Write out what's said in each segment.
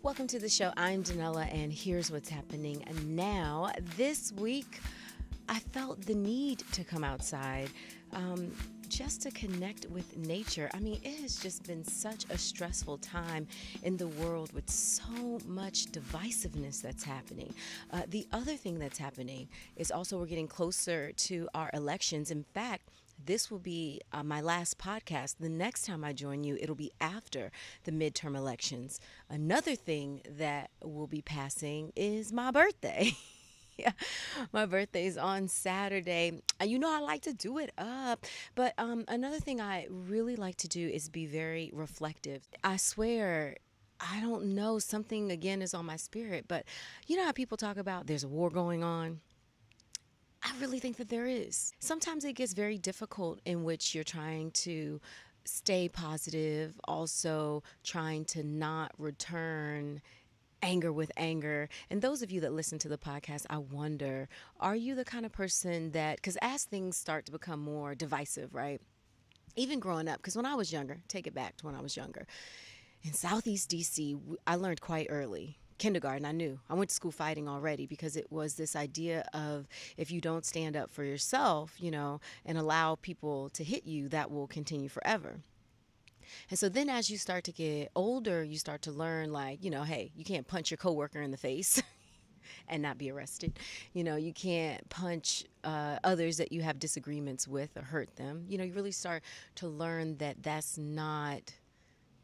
Welcome to the show. I'm Danella, and here's what's happening now. This week, I felt the need to come outside just to connect with nature. I mean, it has just been such a stressful time in the world with so much divisiveness that's happening. The other thing that's happening is also we're getting closer to our elections. In fact, this will be my last podcast. The next time I join you, it'll be after the midterm elections. Another thing that will be passing is my birthday. Yeah, my birthday's on Saturday. You know, I like to do it up. But another thing I really like to do is be very reflective. I swear, I don't know, something again is on my spirit. But you know how people talk about there's a war going on? I really think that there is. Sometimes it gets very difficult in which you're trying to stay positive, also trying to not return anger with anger. And those of you that listen to the podcast, I wonder, are you the kind of person that, because as things start to become more divisive, right? Even growing up, because when I was younger, take it back to when I was younger, in Southeast DC, I learned quite early. Kindergarten, I knew. I went to school fighting already because it was this idea of if you don't stand up for yourself, you know, and allow people to hit you, that will continue forever. And so then as you start to get older, you start to learn like, you know, hey, you can't punch your coworker in the face and not be arrested. You know, you can't punch others that you have disagreements with or hurt them. You know, you really start to learn that that's not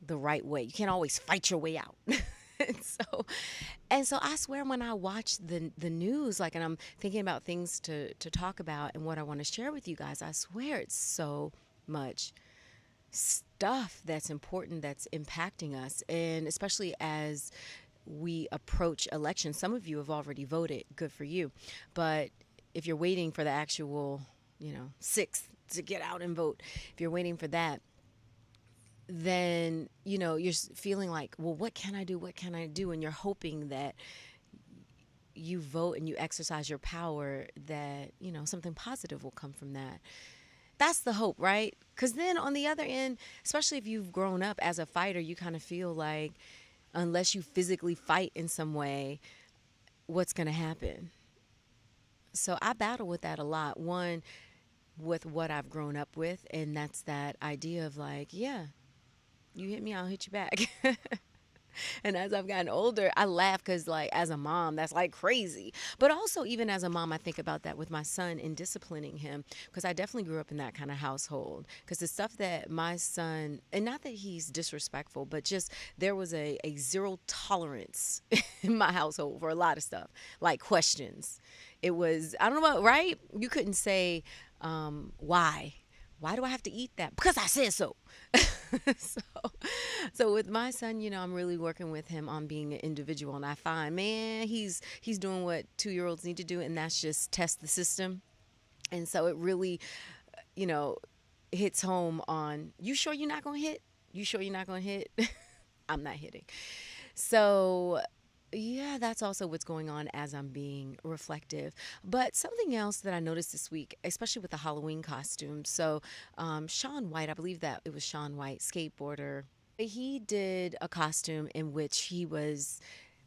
the right way. You can't always fight your way out. and so and so I swear when I watch the news, like, and I'm thinking about things to talk about and what I want to share with you guys, I swear it's so much stuff that's important, that's impacting us. And especially as we approach elections, some of you have already voted, good for you. But if you're waiting for the actual, you know, 6th to get out and vote, if you're waiting for that, then, you know, you're feeling like, well, what can I do? What can I do? And you're hoping that you vote and you exercise your power, that, you know, something positive will come from that. That's the hope, right? Because then on the other end, especially if you've grown up as a fighter, you kind of feel like unless you physically fight in some way, what's going to happen? So I battle with that a lot. One, with what I've grown up with, and that's that idea of like, yeah, you hit me, I'll hit you back. And as I've gotten older, I laugh because, like, as a mom, that's like crazy. But also, even as a mom, I think about that with my son and disciplining him, because I definitely grew up in that kind of household. Because the stuff that my son, and not that he's disrespectful, but just there was a zero tolerance in my household for a lot of stuff, like questions. It was, I don't know about, right? You couldn't say, why? Why do I have to eat that? Because I said so. so, so with my son, you know, I'm really working with him on being an individual, and I find, man, he's doing what 2-year-olds need to do, and that's just test the system. And so it really, you know, hits home on, you sure you're not gonna hit? You sure you're not gonna hit? I'm not hitting. So yeah, that's also what's going on as I'm being reflective. But something else that I noticed this week, especially with the Halloween costumes. So Shaun White, I believe that it was Shaun White, skateboarder. He did a costume in which he was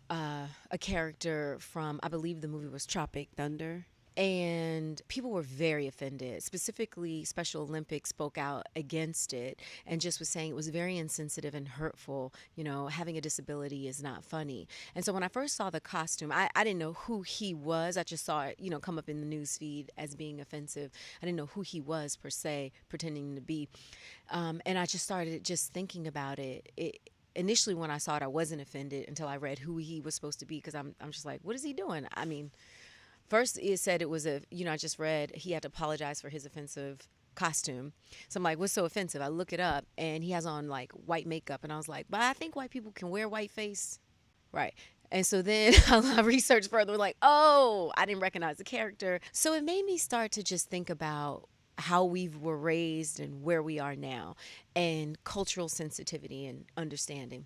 a character from, I believe the movie was Tropic Thunder. And people were very offended. Specifically, Special Olympics spoke out against it and just was saying it was very insensitive and hurtful. You know, having a disability is not funny. And so when I first saw the costume, I didn't know who he was. I just saw it, you know, come up in the news feed as being offensive. I didn't know who he was per se, pretending to be. And I just started just thinking about it. Initially, when I saw it, I wasn't offended until I read who he was supposed to be, because I'm just like, what is he doing? I mean, first, it said it was I just read he had to apologize for his offensive costume. So I'm like, what's so offensive? I look it up, and he has on like white makeup. And I was like, but I think white people can wear white face. Right. And so then I researched further, like, oh, I didn't recognize the character. So it made me start to just think about how we were raised and where we are now, and cultural sensitivity and understanding.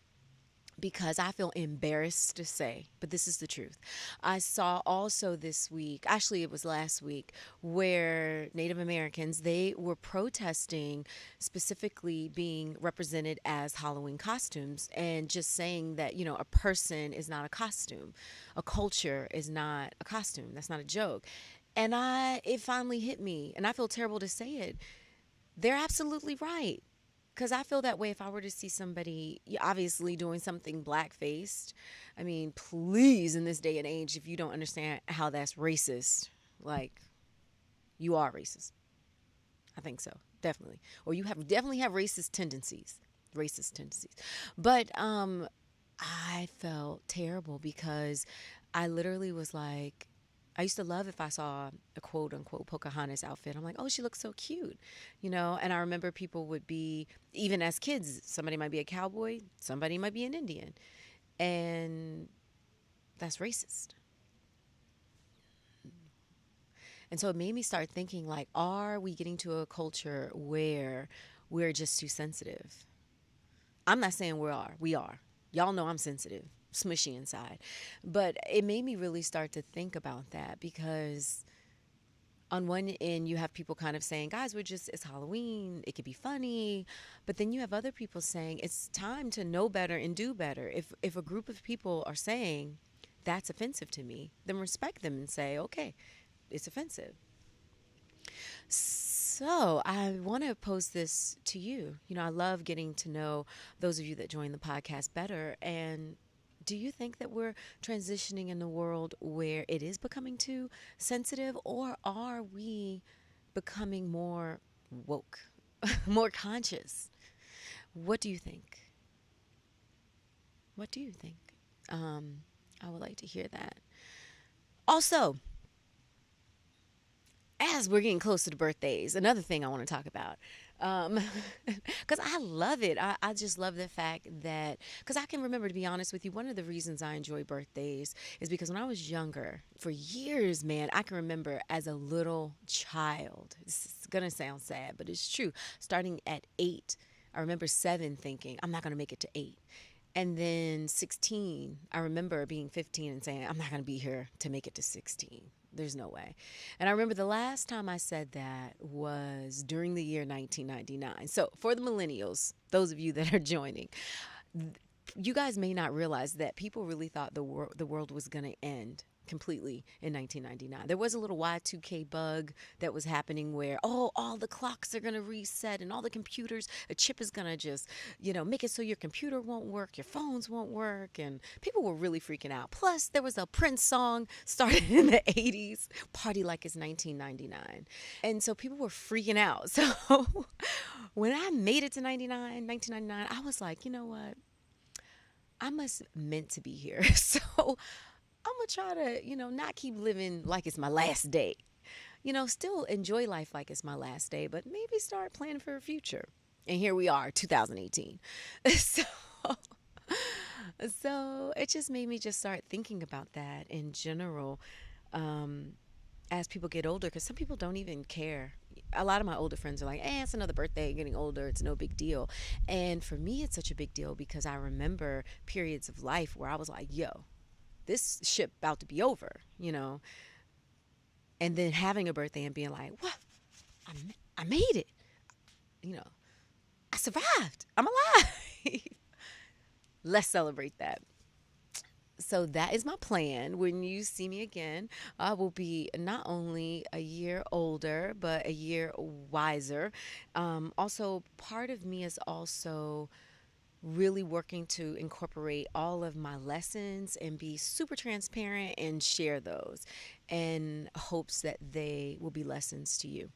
because I feel embarrassed to say, but this is the truth. I saw also this week, actually it was last week, where Native Americans, they were protesting specifically being represented as Halloween costumes and just saying that, you know, a person is not a costume. A culture is not a costume. That's not a joke. And it finally hit me, and I feel terrible to say it. They're absolutely right. Because I feel that way if I were to see somebody obviously doing something black faced. I mean, please, in this day and age, if you don't understand how that's racist, like, you are racist. I think so, definitely. Or you have definitely have racist tendencies. Racist tendencies. But I felt terrible because I literally was like, I used to love if I saw a quote unquote Pocahontas outfit. I'm like, oh, she looks so cute, you know? And I remember people would be, even as kids, somebody might be a cowboy, somebody might be an Indian. And that's racist. And so it made me start thinking, like, are we getting to a culture where we're just too sensitive? I'm not saying we are. We are. Y'all know I'm sensitive, smushy inside. But it made me really start to think about that because on one end, you have people kind of saying, guys, it's Halloween. It could be funny. But then you have other people saying it's time to know better and do better. If a group of people are saying that's offensive to me, then respect them and say, okay, it's offensive. So I want to pose this to you. You know, I love getting to know those of you that join the podcast better. And do you think that we're transitioning in the world where it is becoming too sensitive, or are we becoming more woke, more conscious? What do you think? What do you think? I would like to hear that. Also, as we're getting close to the birthdays, another thing I want to talk about. Because I love it. I just love the fact that, because I can remember, to be honest with you, one of the reasons I enjoy birthdays is because when I was younger, for years, man, I can remember as a little child, this is going to sound sad, but it's true. Starting at 8, I remember 7 thinking, I'm not going to make it to 8. And then 16, I remember being 15 and saying, I'm not going to be here to make it to 16. There's no way. And I remember the last time I said that was during the year 1999. So for the millennials, those of you that are joining, you guys may not realize that people really thought the world was going to end completely in 1999. There was a little Y2K bug that was happening where, oh, all the clocks are going to reset and all the computers, a chip is going to just, make it so your computer won't work, your phones won't work. And people were really freaking out. Plus, there was a Prince song started in the 80s, Party Like It's 1999. And so people were freaking out. So when I made it to 1999, I was like, you know what? I must meant to be here. So I'm going to try to, not keep living like it's my last day. Still enjoy life like it's my last day, but maybe start planning for a future. And here we are, 2018. So it just made me just start thinking about that in general as people get older, because some people don't even care. A lot of my older friends are like, it's another birthday, getting older, it's no big deal. And for me, it's such a big deal because I remember periods of life where I was like, yo, this ship about to be over, and then having a birthday and being like, what? I made it. I survived. I'm alive. Let's celebrate that. So that is my plan. When you see me again, I will be not only a year older, but a year wiser. Also, part of me is also really working to incorporate all of my lessons and be super transparent and share those in hopes that they will be lessons to you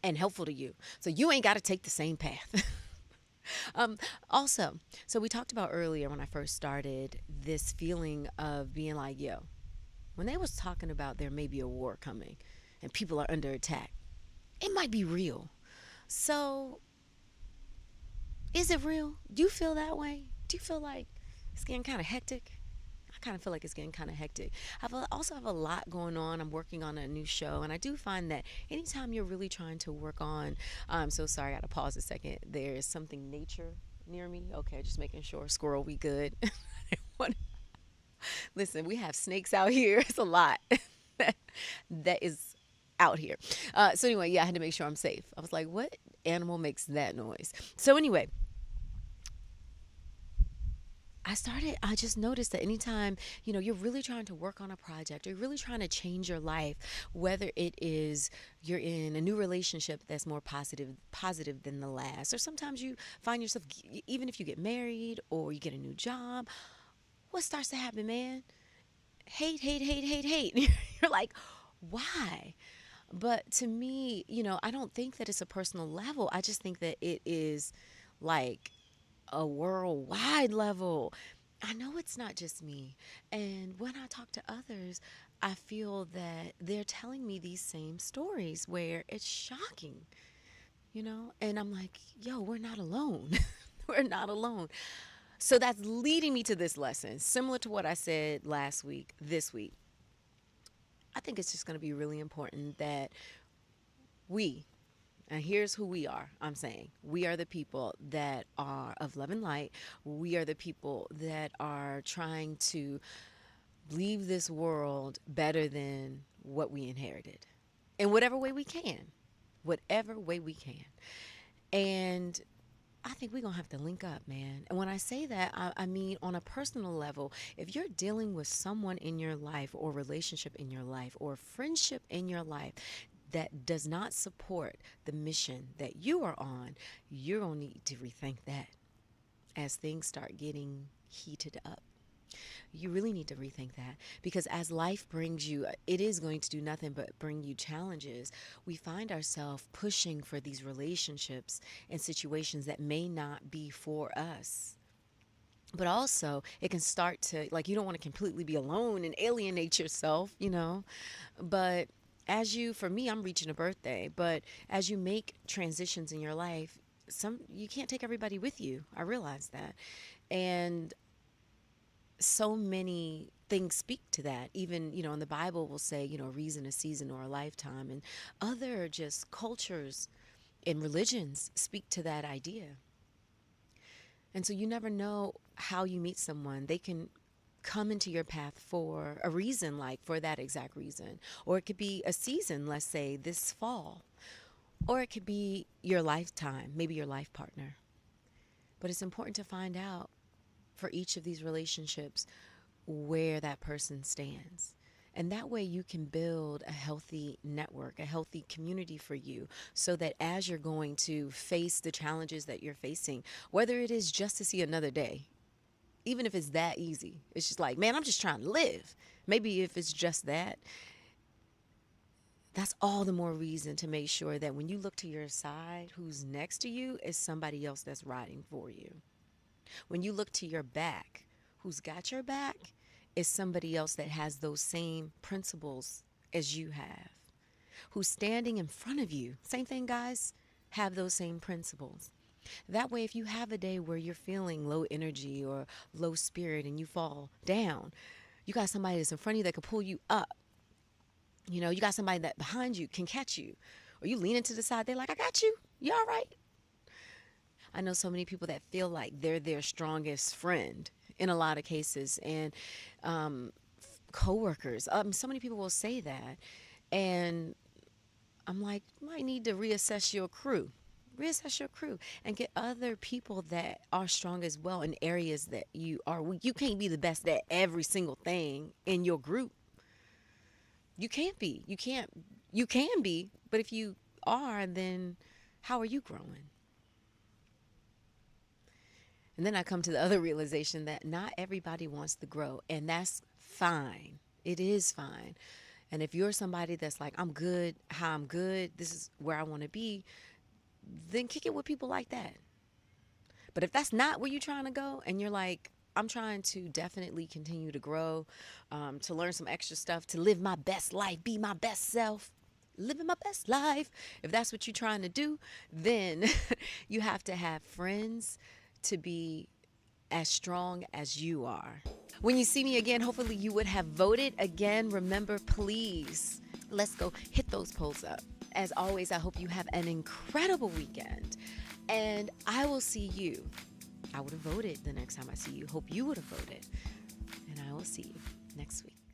and helpful to you. So you ain't got to take the same path. Also, so we talked about earlier when I first started this feeling of being like, yo, when they was talking about there may be a war coming and people are under attack, it might be real. So is it real? Do you feel that way? Do you feel like it's getting kind of hectic? I kind of feel like it's getting kind of hectic. Also have a lot going on. I'm working on a new show, and I do find that anytime you're really trying to work on, I'm so sorry, I got to pause a second. There's something nature near me? Okay, just making sure. Squirrel, we good. Listen, we have snakes out here. It's a lot that is out here. So anyway, yeah, I had to make sure I'm safe. I was like, what animal makes that noise? So anyway, I just noticed that anytime, you're really trying to work on a project or you're really trying to change your life, whether it is you're in a new relationship that's more positive than the last, or sometimes you find yourself, even if you get married or you get a new job, what starts to happen, man? Hate, hate, hate, hate, hate. You're like, why? But to me, I don't think that it's a personal level. I just think that it is like a worldwide level. I know it's not just me. And when I talk to others, I feel that they're telling me these same stories where it's shocking. And I'm like, yo, we're not alone. We're not alone. So that's leading me to this lesson, similar to what I said last week, this week. I think it's just going to be really important that we, and here's who we are. I'm saying we are the people that are of love and light. We are the people that are trying to leave this world better than what we inherited in whatever way we can. Whatever way we can. And I think we're going to have to link up, man. And when I say that, I mean on a personal level, if you're dealing with someone in your life or relationship in your life or friendship in your life that does not support the mission that you are on, you're going to need to rethink that as things start getting heated up. You really need to rethink that because as life brings you, it is going to do nothing but bring you challenges. We find ourselves pushing for these relationships and situations that may not be for us. But also, it can start to, like, you don't want to completely be alone and alienate yourself. But for me, I'm reaching a birthday, but as you make transitions in your life, you can't take everybody with you. I realize that. And so many things speak to that. Even, in the Bible will say, a reason, a season, or a lifetime. And other just cultures and religions speak to that idea. And so you never know how you meet someone. They can come into your path for a reason, like for that exact reason. Or it could be a season, let's say this fall. Or it could be your lifetime, maybe your life partner. But it's important to find out for each of these relationships where that person stands. And that way you can build a healthy network, a healthy community for you so that as you're going to face the challenges that you're facing, whether it is just to see another day, even if it's that easy, it's just like, man, I'm just trying to live. Maybe if it's just that, that's all the more reason to make sure that when you look to your side, who's next to you is somebody else that's riding for you. When you look to your back, who's got your back is somebody else that has those same principles as you have. Who's standing in front of you, same thing, guys, have those same principles. That way, if you have a day where you're feeling low energy or low spirit and you fall down, you got somebody that's in front of you that can pull you up. You got somebody that behind you can catch you. Or you lean into the side, they're like, I got you. You all right? I know so many people that feel like they're their strongest friend in a lot of cases. And coworkers, so many people will say that. And I'm like, you might need to reassess your crew. Reassess your crew and get other people that are strong as well in areas that you are weak. You can't be the best at every single thing in your group. You can't be. You can be, but if you are, then how are you growing? And then I come to the other realization that not everybody wants to grow, and that's fine. It is fine. And if you're somebody that's like, I'm good, how I'm good, this is where I want to be, then kick it with people like that. But if that's not where you're trying to go and you're like, I'm trying to definitely continue to grow, to learn some extra stuff, to live my best life, be my best self, living my best life. If that's what you're trying to do, then you have to have friends to be as strong as you are. When you see me again, hopefully you would have voted again. Remember, please, let's go hit those polls up. As always, I hope you have an incredible weekend. And I will see you I would have voted the next time I see you. Hope you would have voted. And I will see you next week.